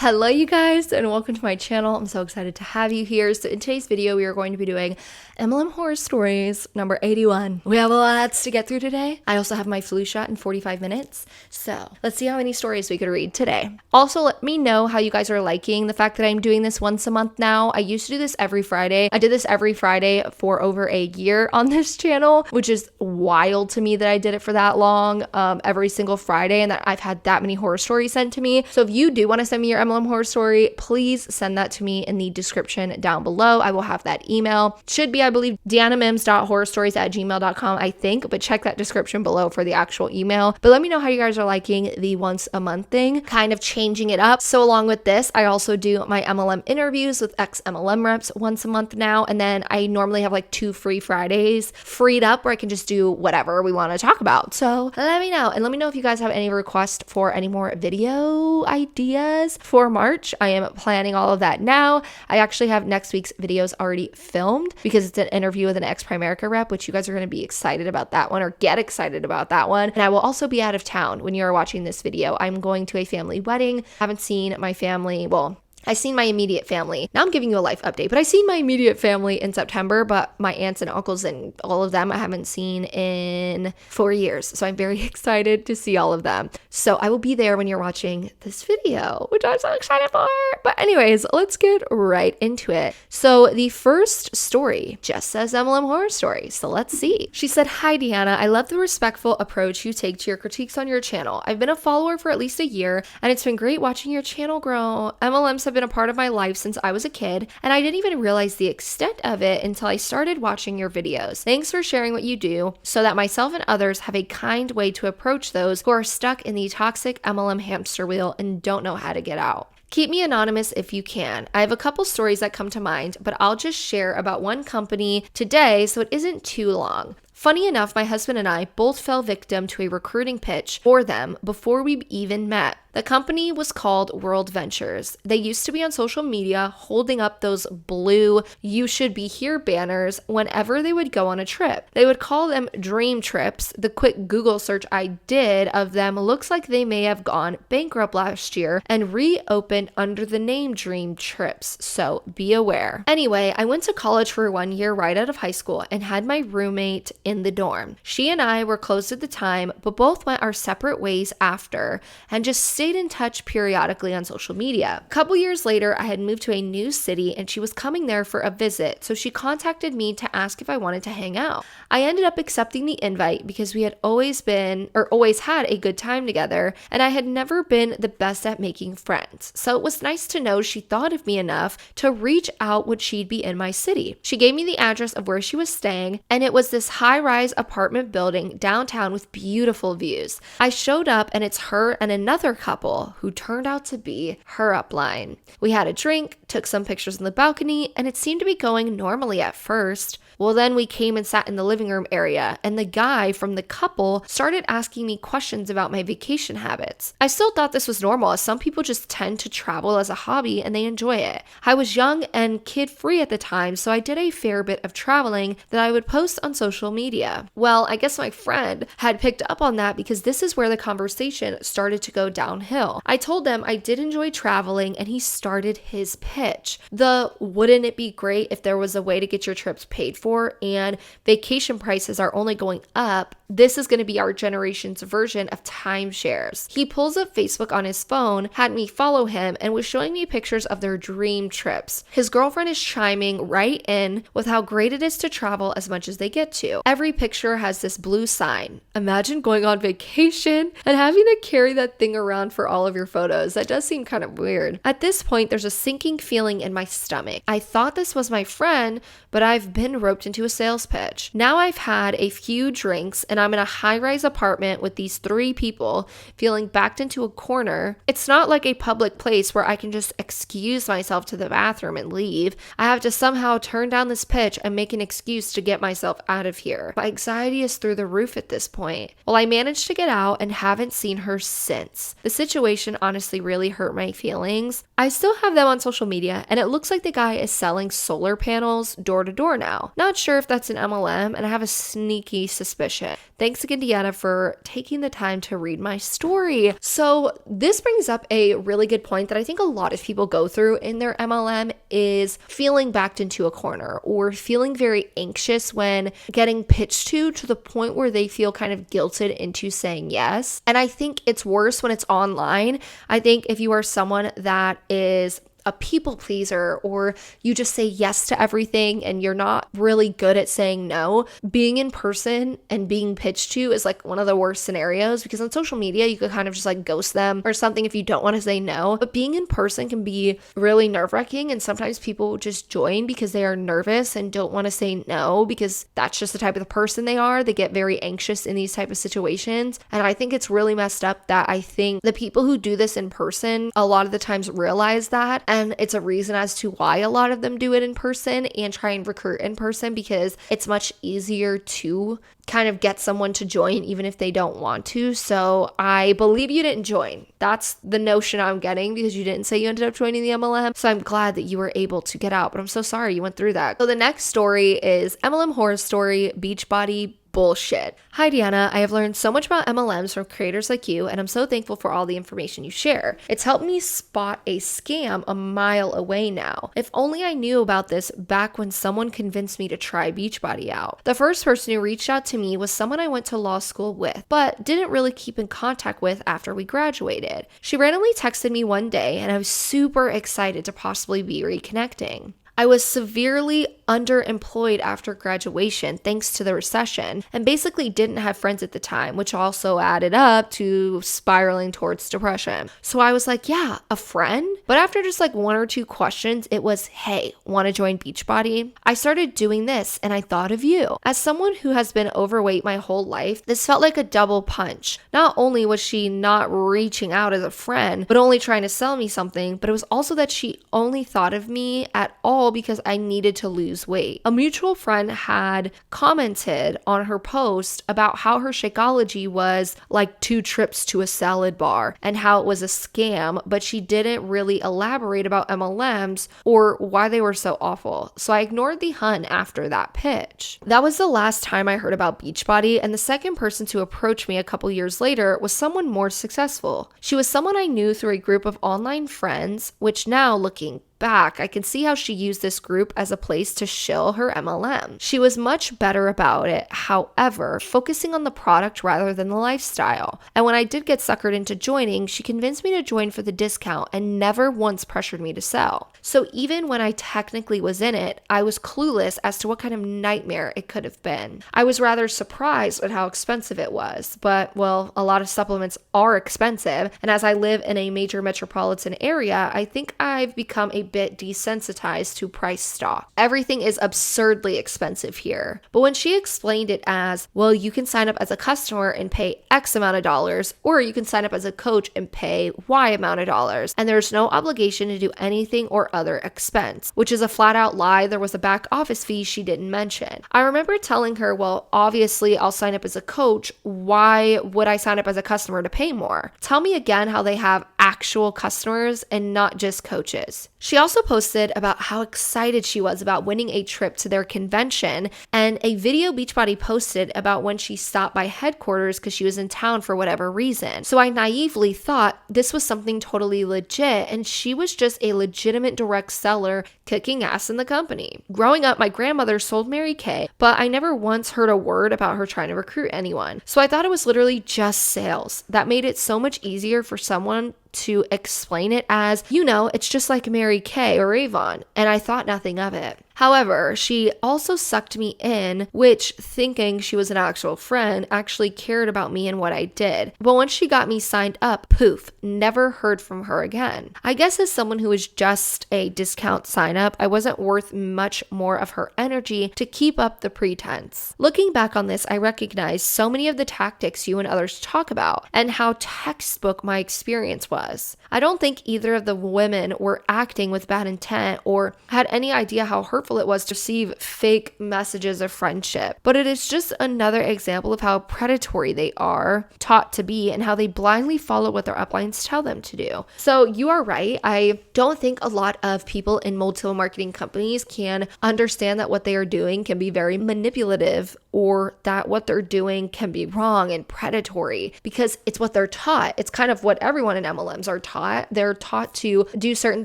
Hello you guys and welcome to my channel. I'm so excited to have you here. So in today's video we are going to be doing MLM Horror Stories number 81. We have lots to get through today. I also have my flu shot in 45 minutes. So let's see how many stories we could read today. Also let me know how you guys are liking the fact that I'm doing this once a month now. I used to do this every Friday. I did this every Friday for over a year on this channel, which is wild to me that I did it for that long, every single Friday, and that I've had that many horror stories sent to me. So if you do want to send me your MLM horror story, please send that to me in the description down below. I will have that email. Should be, I believe, deannamims.horrorstories@gmail.com, I think, but check that description below for the actual email. But let me know how you guys are liking the once a month thing, kind of changing it up. So along with this, I also do my MLM interviews with ex-MLM reps once a month now. And then I normally have like 2 free Fridays freed up where I can just do whatever we want to talk about. So let me know. And let me know if you guys have any requests for any more video ideas for March. I am planning all of that now. I actually have next week's videos already filmed because it's an interview with an ex-Primerica rep, which you guys are going to be excited about that one, or get excited about that one. And I will also be out of town when you are watching this video. I'm going to a family wedding. Haven't seen my family, well, I seen my immediate family. Now I'm giving you a life update, but I seen my immediate family in September, but my aunts and uncles and all of them I haven't seen in 4 years. So I'm very excited to see all of them. So I will be there when you're watching this video, which I'm so excited for. But anyways, let's get right into it. So the first story just says MLM Horror Stories. So let's see. She said, "Hi Deanna, I love the respectful approach you take to your critiques on your channel. I've been a follower for at least a year and it's been great watching your channel grow. MLMs have been a part of my life since I was a kid, and I didn't even realize the extent of it until I started watching your videos. Thanks for sharing what you do so that myself and others have a kind way to approach those who are stuck in the toxic MLM hamster wheel and don't know how to get out. Keep me anonymous if you can. I have a couple stories that come to mind, but I'll just share about one company today so it isn't too long. Funny enough, my husband and I both fell victim to a recruiting pitch for them before we even met. The company was called World Ventures. They used to be on social media holding up those blue "You should be here" banners whenever they would go on a trip. They would call them dream trips. The quick Google search I did of them looks like they may have gone bankrupt last year and reopened under the name Dream Trips, so be aware. Anyway, I went to college for 1 year right out of high school and had my roommate in the dorm. She and I were close at the time, but both went our separate ways after and just stayed in touch periodically on social media. A couple years later, I had moved to a new city and she was coming there for a visit, so she contacted me to ask if I wanted to hang out. I ended up accepting the invite because we had always had a good time together, and I had never been the best at making friends. So it was nice to know she thought of me enough to reach out when she'd be in my city. She gave me the address of where she was staying, and it was this high-rise apartment building downtown with beautiful views. I showed up and it's her and another couple who turned out to be her upline. We had a drink, took some pictures on the balcony, and it seemed to be going normally at first. Well, then we came and sat in the living room area, and the guy from the couple started asking me questions about my vacation habits. I still thought this was normal, as some people just tend to travel as a hobby and they enjoy it. I was young and kid-free at the time, so I did a fair bit of traveling that I would post on social media. Well, I guess my friend had picked up on that because this is where the conversation started to go downhill. I told them I did enjoy traveling, and he started his pitch. Wouldn't it be great if there was a way to get your trips paid for, and vacation prices are only going up? This is going to be our generation's version of timeshares. He pulls up Facebook on his phone, had me follow him, and was showing me pictures of their dream trips. His girlfriend is chiming right in with how great it is to travel as much as they get to. Every picture has this blue sign. Imagine going on vacation and having to carry that thing around for all of your photos. That does seem kind of weird. At this point, there's a sinking feeling in my stomach. I thought this was my friend, but I've been roped into a sales pitch. Now I've had a few drinks and I'm in a high-rise apartment with these 3 people, feeling backed into a corner. It's not like a public place where I can just excuse myself to the bathroom and leave. I have to somehow turn down this pitch and make an excuse to get myself out of here. My anxiety is through the roof at this point. Well, I managed to get out and haven't seen her since. The situation honestly really hurt my feelings. I still have them on social media, and it looks like the guy is selling solar panels door to door now. Not sure if that's an MLM, and I have a sneaky suspicion. Thanks again, Deanna, for taking the time to read my story. So this brings up a really good point that I think a lot of people go through in their MLM is feeling backed into a corner or feeling very anxious when getting pitched to the point where they feel kind of guilted into saying yes. And I think it's worse when it's online. I think if you are someone that is a people pleaser or you just say yes to everything and you're not really good at saying no, being in person and being pitched to is like one of the worst scenarios, because on social media you could kind of just like ghost them or something if you don't want to say no, but being in person can be really nerve-wracking, and sometimes people just join because they are nervous and don't want to say no because that's just the type of the person they are. They get very anxious in these type of situations, and I think it's really messed up that I think the people who do this in person a lot of the times realize that. And it's a reason as to why a lot of them do it in person and try and recruit in person, because it's much easier to kind of get someone to join even if they don't want to. So I believe you didn't join. That's the notion I'm getting, because you didn't say you ended up joining the MLM. So I'm glad that you were able to get out, but I'm so sorry you went through that. So the next story is MLM Horror Story, Beachbody bullshit. Hi, Deanna. I have learned so much about MLMs from creators like you, and I'm so thankful for all the information you share. It's helped me spot a scam a mile away now. If only I knew about this back when someone convinced me to try Beachbody out. The first person who reached out to me was someone I went to law school with, but didn't really keep in contact with after we graduated. She randomly texted me one day, and I was super excited to possibly be reconnecting. I was severely underemployed after graduation thanks to the recession, and basically didn't have friends at the time, which also added up to spiraling towards depression. So I was like, yeah, a friend? But after just like one or two questions, it was, hey, want to join Beachbody? I started doing this and I thought of you. As someone who has been overweight my whole life, this felt like a double punch. Not only was she not reaching out as a friend, but only trying to sell me something, but it was also that she only thought of me at all because I needed to lose weight. A mutual friend had commented on her post about how her Shakeology was like 2 trips to a salad bar and how it was a scam, but she didn't really elaborate about MLMs or why they were so awful. So I ignored the hun after that pitch. That was the last time I heard about Beachbody, and the second person to approach me a couple years later was someone more successful. She was someone I knew through a group of online friends, which now looking back, I can see how she used this group as a place to shill her MLM. She was much better about it, however, focusing on the product rather than the lifestyle. And when I did get suckered into joining, she convinced me to join for the discount and never once pressured me to sell. So even when I technically was in it, I was clueless as to what kind of nightmare it could have been. I was rather surprised at how expensive it was, but well, a lot of supplements are expensive, and as I live in a major metropolitan area, I think I've become a bit desensitized to price stock. Everything is absurdly expensive here. But when she explained it as, well, you can sign up as a customer and pay X amount of dollars, or you can sign up as a coach and pay Y amount of dollars, and there's no obligation to do anything or other expense, which is a flat out lie. There was a back office fee she didn't mention. I remember telling her, well, obviously I'll sign up as a coach. Why would I sign up as a customer to pay more? Tell me again how they have actual customers and not just coaches. She also posted about how excited she was about winning a trip to their convention, and a video Beachbody posted about when she stopped by headquarters because she was in town for whatever reason. So I naively thought this was something totally legit, and she was just a legitimate direct seller kicking ass in the company. Growing up, my grandmother sold Mary Kay, but I never once heard a word about her trying to recruit anyone. So I thought it was literally just sales. That made it so much easier for someone to explain it as, you know, it's just like Mary Kay or Avon, and I thought nothing of it. However, she also sucked me in, which, thinking she was an actual friend, actually cared about me and what I did. But once she got me signed up, poof, never heard from her again. I guess as someone who was just a discount sign up, I wasn't worth much more of her energy to keep up the pretense. Looking back on this, I recognize so many of the tactics you and others talk about and how textbook my experience was. I don't think either of the women were acting with bad intent or had any idea how hurtful hurtful it was to receive fake messages of friendship. But it is just another example of how predatory they are taught to be and how they blindly follow what their uplines tell them to do. So you are right. I don't think a lot of people in multi-level marketing companies can understand that what they are doing can be very manipulative, or that what they're doing can be wrong and predatory, because it's what they're taught. It's kind of what everyone in MLMs are taught. They're taught to do certain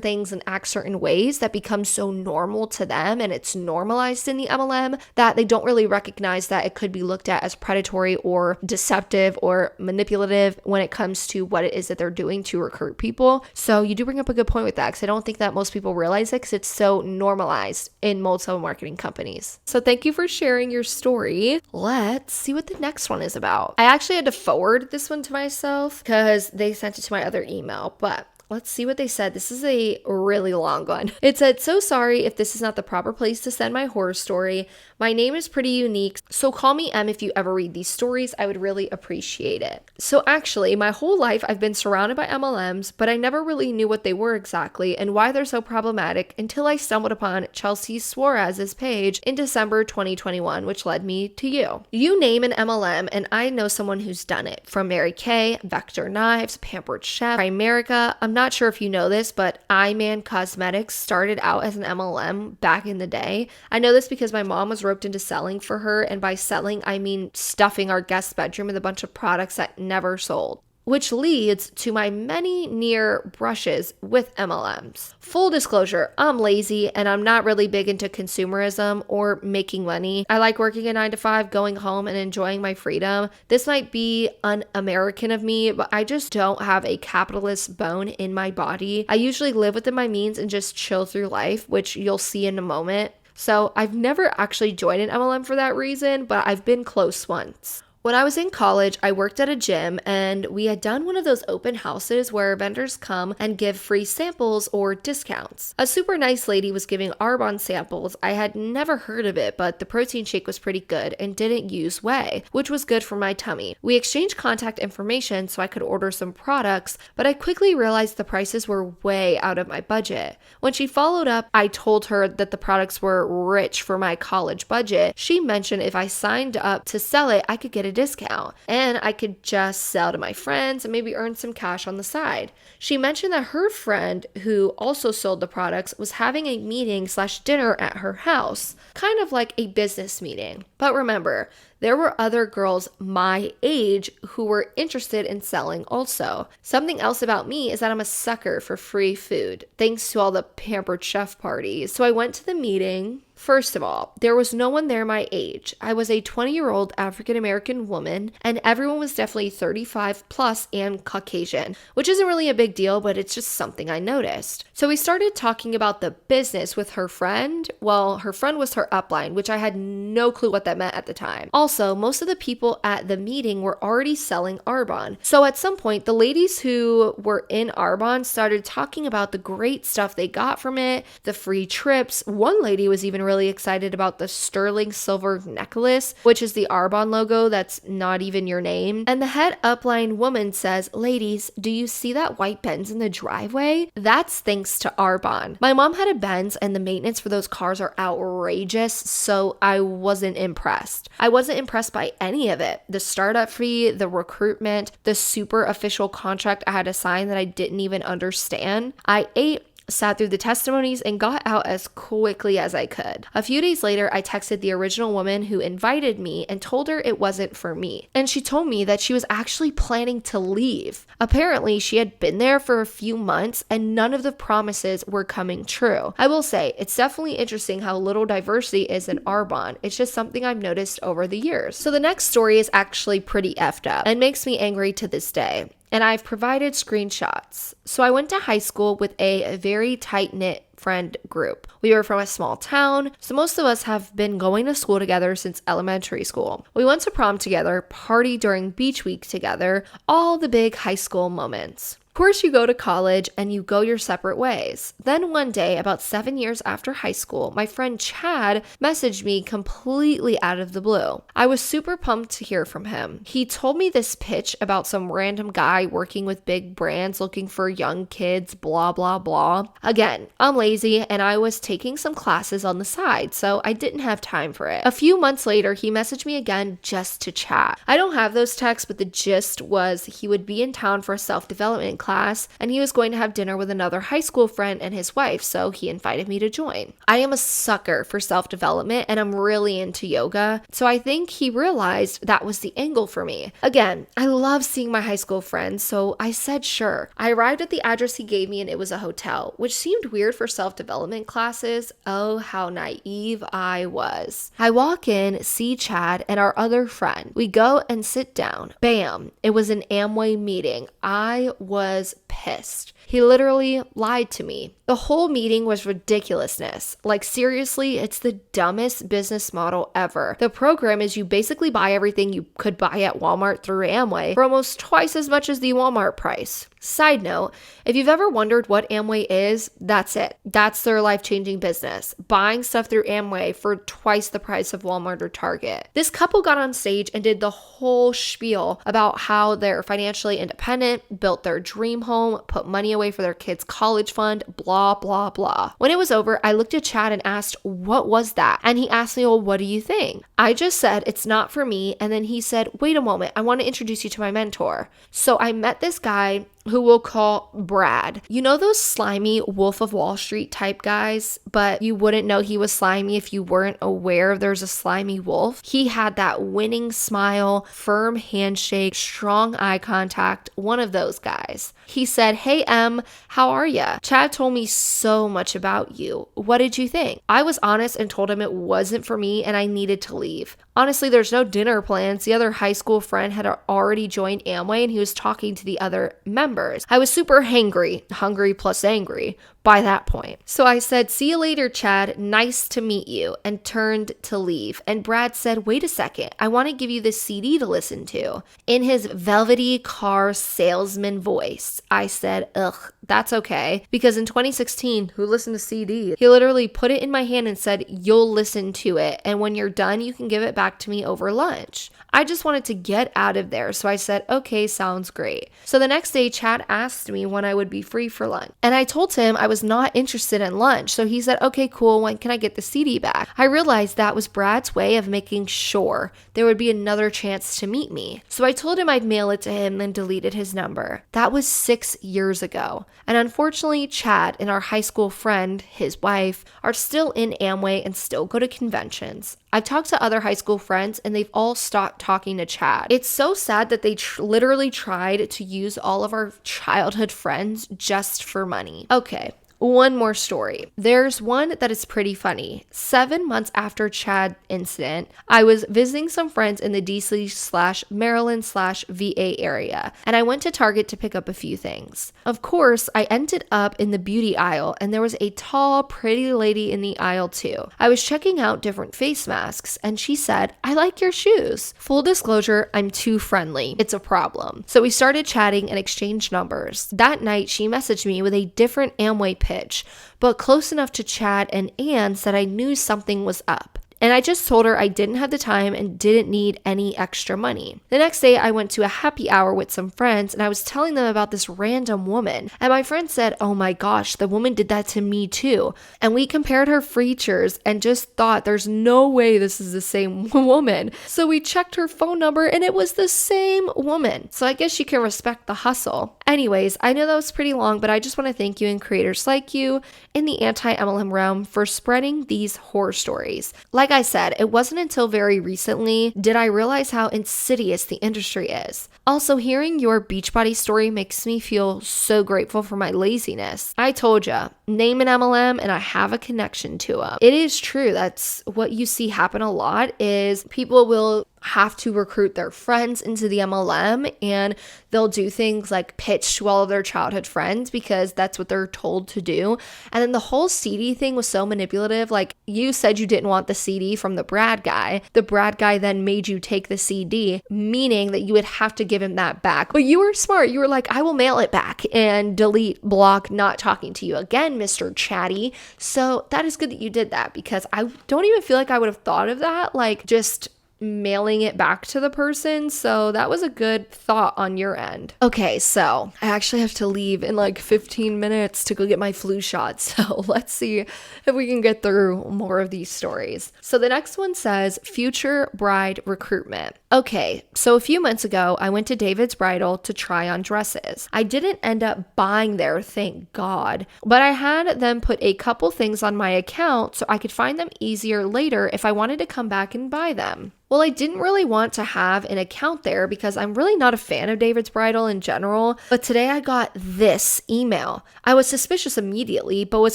things and act certain ways that become so normal to them, and it's normalized in the MLM that they don't really recognize that it could be looked at as predatory or deceptive or manipulative when it comes to what it is that they're doing to recruit people. So you do bring up a good point with that, because I don't think that most people realize it, because it's so normalized in multi-level marketing companies. So thank you for sharing your story. Let's see what the next one is about. I actually had to forward this one to myself because they sent it to my other email, but let's see what they said. This is a really long one. It said, "So sorry if this is not the proper place to send my horror story. My name is pretty unique, so call me M if you ever read these stories. I would really appreciate it." So actually, my whole life I've been surrounded by MLMs, but I never really knew what they were exactly and why they're so problematic until I stumbled upon Chelsea Suarez's page in December 2021, which led me to you. You name an MLM and I know someone who's done it. From Mary Kay, Vector Knives, Pampered Chef, Primerica. I'm not sure if you know this, but Iman Cosmetics started out as an MLM back in the day. I know this because my mom was roped into selling for her, and by selling, I mean stuffing our guest bedroom with a bunch of products that never sold. Which leads to my many near brushes with MLMs. Full disclosure, I'm lazy and I'm not really big into consumerism or making money. I like working a 9 to 5, going home and enjoying my freedom. This might be un-American of me, but I just don't have a capitalist bone in my body. I usually live within my means and just chill through life, which you'll see in a moment. So I've never actually joined an MLM for that reason, but I've been close once. When I was in college, I worked at a gym and we had done one of those open houses where vendors come and give free samples or discounts. A super nice lady was giving Arbonne samples. I had never heard of it, but the protein shake was pretty good and didn't use whey, which was good for my tummy. We exchanged contact information so I could order some products, but I quickly realized the prices were way out of my budget. When she followed up, I told her that the products were rich for my college budget. She mentioned if I signed up to sell it, I could get a discount and I could just sell to my friends and maybe earn some cash on the side. She mentioned that her friend who also sold the products was having a meeting/dinner at her house, kind of like a business meeting. But remember, there were other girls my age who were interested in selling also. Something else about me is that I'm a sucker for free food, thanks to all the Pampered Chef parties. So I went to the meeting. First of all, there was no one there my age. I was a 20-year-old African-American woman, and everyone was definitely 35 plus and Caucasian, which isn't really a big deal, but it's just something I noticed. So we started talking about the business with her friend. Well, her friend was her upline, which I had no clue what that meant at the time. Also, most of the people at the meeting were already selling Arbonne. So at some point, the ladies who were in Arbonne started talking about the great stuff they got from it, the free trips. One lady was even really excited about the sterling silver necklace, which is the Arbonne logo that's not even your name. And the head upline woman says, "Ladies, do you see that white Benz in the driveway? That's thanks to Arbonne." My mom had a Benz and the maintenance for those cars are outrageous, so I wasn't impressed. I wasn't impressed by any of it. The startup fee, the recruitment, the super official contract I had to sign that I didn't even understand. I sat through the testimonies and got out as quickly as I could. A few days later, I texted the original woman who invited me and told her it wasn't for me. And she told me that she was actually planning to leave. Apparently, she had been there for a few months and none of the promises were coming true. I will say, it's definitely interesting how little diversity is in Arbonne. It's just something I've noticed over the years. So the next story is actually pretty effed up and makes me angry to this day. And I've provided screenshots. So I went to high school with a very tight-knit friend group. We were from a small town, so most of us have been going to school together since elementary school. We went to prom together, party during beach week together, all the big high school moments. Of course, you go to college and you go your separate ways. Then one day, about 7 years after high school, my friend Chad messaged me completely out of the blue. I was super pumped to hear from him. He told me this pitch about some random guy working with big brands looking for young kids, blah, blah, blah. Again, I'm lazy and I was taking some classes on the side, so I didn't have time for it. A few months later, he messaged me again just to chat. I don't have those texts, but the gist was he would be in town for a self-development class and he was going to have dinner with another high school friend and his wife, so he invited me to join. I am a sucker for self-development and I'm really into yoga, so I think he realized that was the angle for me. Again, I love seeing my high school friends, so I said sure. I arrived at the address he gave me and it was a hotel, which seemed weird for self-development classes. Oh, how naive I was. I walk in, see Chad and our other friend. We go and sit down. Bam! It was an Amway meeting. I was pissed. He literally lied to me. The whole meeting was ridiculousness. Like seriously, it's the dumbest business model ever. The program is you basically buy everything you could buy at Walmart through Amway for almost twice as much as the Walmart price. Side note, if you've ever wondered what Amway is, that's it. That's their life-changing business. Buying stuff through Amway for twice the price of Walmart or Target. This couple got on stage and did the whole spiel about how they're financially independent, built their dream home, put money away for their kids' college fund, blah, blah, blah. When it was over, I looked at Chad and asked, what was that? And he asked me, well, what do you think? I just said, it's not for me. And then he said, wait a moment, I want to introduce you to my mentor. So I met this guy who we'll call Brad. You know those slimy Wolf of Wall Street type guys, but you wouldn't know he was slimy if you weren't aware there's a slimy wolf? He had that winning smile, firm handshake, strong eye contact, one of those guys. He said, hey Em, how are ya? Chad told me so much about you. What did you think? I was honest and told him it wasn't for me and I needed to leave. Honestly, there's no dinner plans. The other high school friend had already joined Amway and he was talking to the other members. I was super hungry plus angry by that point. So I said, see you later, Chad. Nice to meet you, and turned to leave. And Brad said, wait a second. I want to give you this CD to listen to. In his velvety car salesman voice, I said, ugh, that's okay. Because in 2016, who listened to CD? He literally put it in my hand and said, you'll listen to it. And when you're done, you can give it back to me over lunch. I just wanted to get out of there. So I said, okay, sounds great. So the next day, Chad asked me when I would be free for lunch. And I told him I was not interested in lunch. So he said, okay, cool. When can I get the CD back? I realized that was Brad's way of making sure there would be another chance to meet me. So I told him I'd mail it to him, then deleted his number. That was 6 years ago. And unfortunately, Chad and our high school friend, his wife, are still in Amway and still go to conventions. I've talked to other high school friends and they've all stopped talking to Chad. It's so sad that they literally tried to use all of our childhood friends just for money. Okay. One more story. There's one that is pretty funny. 7 months after Chad incident, I was visiting some friends in the DC/Maryland/VA area, and I went to Target to pick up a few things. Of course, I ended up in the beauty aisle, and there was a tall, pretty lady in the aisle too. I was checking out different face masks, and she said, I like your shoes. Full disclosure, I'm too friendly. It's a problem. So we started chatting and exchanged numbers. That night, she messaged me with a different Amway pitch, but close enough to Chad and Ann that I knew something was up. And I just told her I didn't have the time and didn't need any extra money. The next day, I went to a happy hour with some friends and I was telling them about this random woman. And my friend said, oh my gosh, the woman did that to me too. And we compared her features and just thought there's no way this is the same woman. So we checked her phone number and it was the same woman. So I guess you can respect the hustle. Anyways, I know that was pretty long, but I just want to thank you and creators like you in the anti-MLM realm for spreading these horror stories. Like I said, it wasn't until very recently did I realize how insidious the industry is. Also, hearing your Beachbody story makes me feel so grateful for my laziness. I told ya, name an MLM and I have a connection to them. It is true. That's what you see happen a lot is people will have to recruit their friends into the MLM, and they'll do things like pitch to all of their childhood friends because that's what they're told to do. And then the whole CD thing was so manipulative. Like, you said you didn't want the CD from the Brad guy. The Brad guy then made you take the CD, meaning that you would have to give him that back. But you were smart. You were like, I will mail it back and delete, block, not talking to you again, Mr. Chatty. So that is good that you did that, because I don't even feel like I would have thought of that, like just mailing it back to the person. So that was a good thought on your end. Okay, so I actually have to leave in like 15 minutes to go get my flu shot. So let's see if we can get through more of these stories. So the next one says future bride recruitment. Okay, so a few months ago, I went to David's Bridal to try on dresses. I didn't end up buying there, thank God, but I had them put a couple things on my account so I could find them easier later if I wanted to come back and buy them. Well, I didn't really want to have an account there because I'm really not a fan of David's Bridal in general, but today I got this email. I was suspicious immediately, but was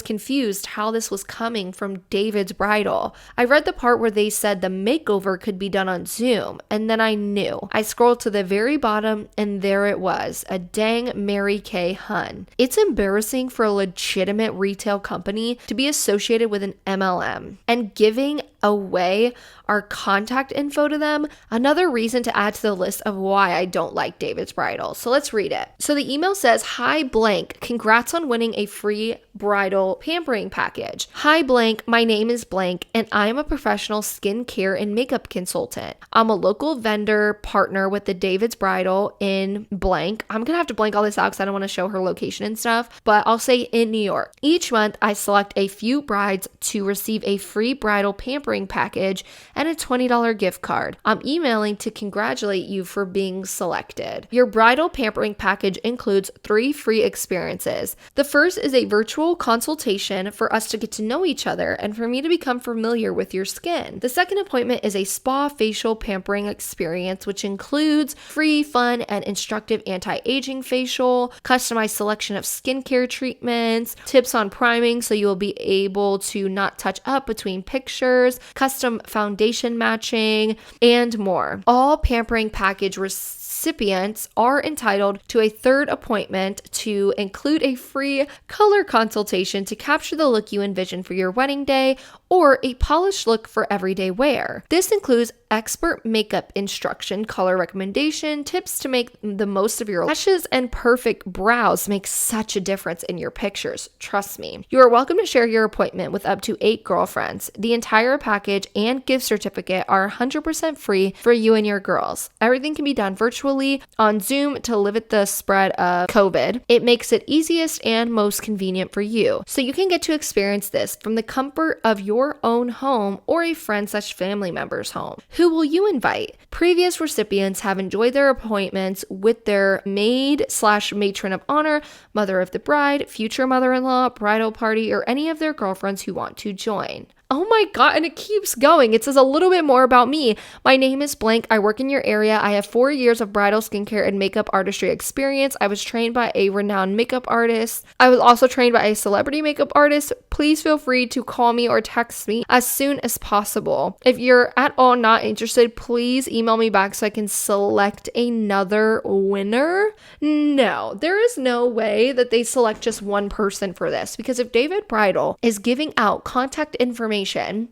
confused how this was coming from David's Bridal. I read the part where they said the makeover could be done on Zoom, and then I knew. I scrolled to the very bottom, and there it was, a dang Mary Kay Hun. It's embarrassing for a legitimate retail company to be associated with an MLM and giving away our contact info to them. Another reason to add to the list of why I don't like David's Bridal. So let's read it. So the email says, "Hi blank, congrats on winning a free bridal pampering package. Hi blank, my name is blank and I am a professional skincare and makeup consultant. I'm a local vendor partner with the David's Bridal in blank." I'm gonna have to blank all this out because I don't want to show her location and stuff, but I'll say in New York. "Each month I select a few brides to receive a free bridal pampering package and a $20 gift card. I'm emailing to congratulate you for being selected. Your bridal pampering package includes 3 free experiences. The first is a virtual consultation for us to get to know each other and for me to become familiar with your skin. The second appointment is a spa facial pampering experience, which includes free, fun, and instructive anti-aging facial, customized selection of skincare treatments, tips on priming so you'll be able to not touch up between pictures, custom foundation matching, and more. All pampering package recipients are entitled to a third appointment to include a free color consultation to capture the look you envision for your wedding day or a polished look for everyday wear. This includes expert makeup instruction, color recommendation, tips to make the most of your lashes, and perfect brows make such a difference in your pictures. Trust me. You are welcome to share your appointment with up to 8 girlfriends. The entire package and gift certificate are 100% free for you and your girls. Everything can be done virtually on Zoom to limit the spread of COVID. It makes it easiest and most convenient for you. So you can get to experience this from the comfort of your own home or a friend/family member's home. Who will you invite? Previous recipients have enjoyed their appointments with their maid/matron of honor, mother of the bride, future mother-in-law, bridal party, or any of their girlfriends who want to join. Oh my God, and it keeps going. It says a little bit more about me. My name is blank. I work in your area. I have 4 years of bridal skincare and makeup artistry experience. I was trained by a renowned makeup artist. I was also trained by a celebrity makeup artist. Please feel free to call me or text me as soon as possible. If you're at all not interested, please email me back so I can select another winner. No, there is no way that they select just one person for this, because if David Bridal is giving out contact information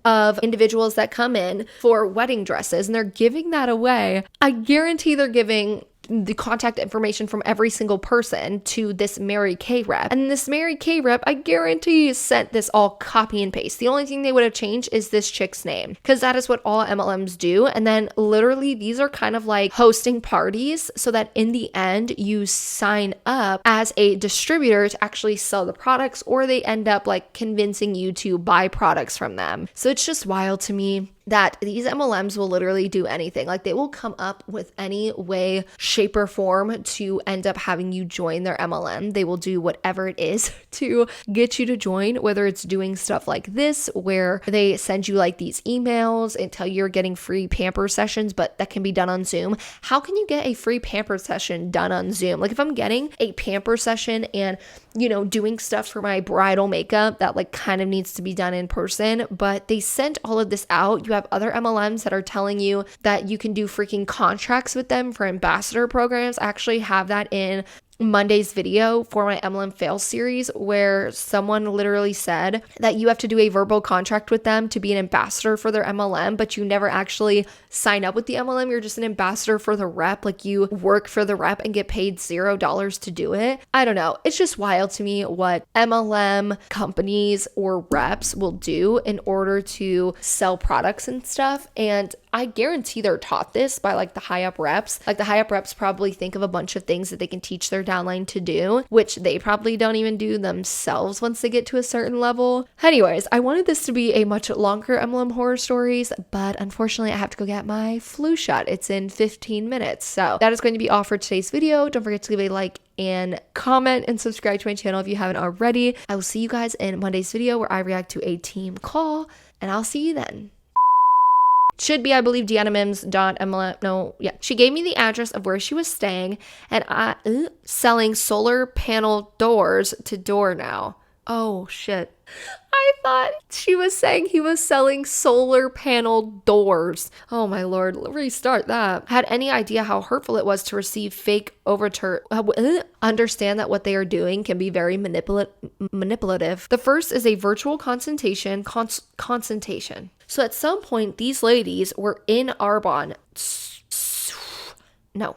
of individuals that come in for wedding dresses and they're giving that away, I guarantee they're giving the contact information from every single person to this Mary Kay rep. And this Mary Kay rep, I guarantee, sent this all copy and paste. The only thing they would have changed is this chick's name, because that is what all MLMs do. And then literally these are kind of like hosting parties so that in the end you sign up as a distributor to actually sell the products, or they end up like convincing you to buy products from them. So it's just wild to me that these MLMs will literally do anything. Like, they will come up with any way, shape, shape or form to end up having you join their MLM. They will do whatever it is to get you to join, whether it's doing stuff like this, where they send you like these emails and tell you you're getting free pamper sessions, but that can be done on Zoom. How can you get a free pamper session done on Zoom? Like if I'm getting a pamper session and, you know, doing stuff for my bridal makeup that like kind of needs to be done in person, but they sent all of this out. You have other MLMs that are telling you that you can do freaking contracts with them for ambassador programs. I actually have that in Monday's video for my MLM fail series, where someone literally said that you have to do a verbal contract with them to be an ambassador for their MLM, but you never actually sign up with the MLM. You're just an ambassador for the rep. Like you work for the rep and get paid $0 to do it. I don't know. It's just wild to me what MLM companies or reps will do in order to sell products and stuff. And I guarantee they're taught this by like the high up reps. Like the high up reps probably think of a bunch of things that they can teach their downline to do, which they probably don't even do themselves once they get to a certain level. Anyways, I wanted this to be a much longer MLM horror stories, but unfortunately I have to go get my flu shot. It's in 15 minutes. So that is going to be all for today's video. Don't forget to leave a like and comment and subscribe to my channel if you haven't already. I will see you guys in Monday's video where I react to a team call, and I'll see you then. Should be, I believe, Deanna Mims.MLM. No, yeah. She gave me the address of where she was staying, and selling solar panel doors to door now. Oh, shit. I thought she was saying he was selling solar panel doors. Oh my lord, let me restart that. Had any idea how hurtful it was to receive fake overture. Understand that what they are doing can be very manipulative. The first is a virtual consultation. So at some point, these ladies were in Arbonne. No.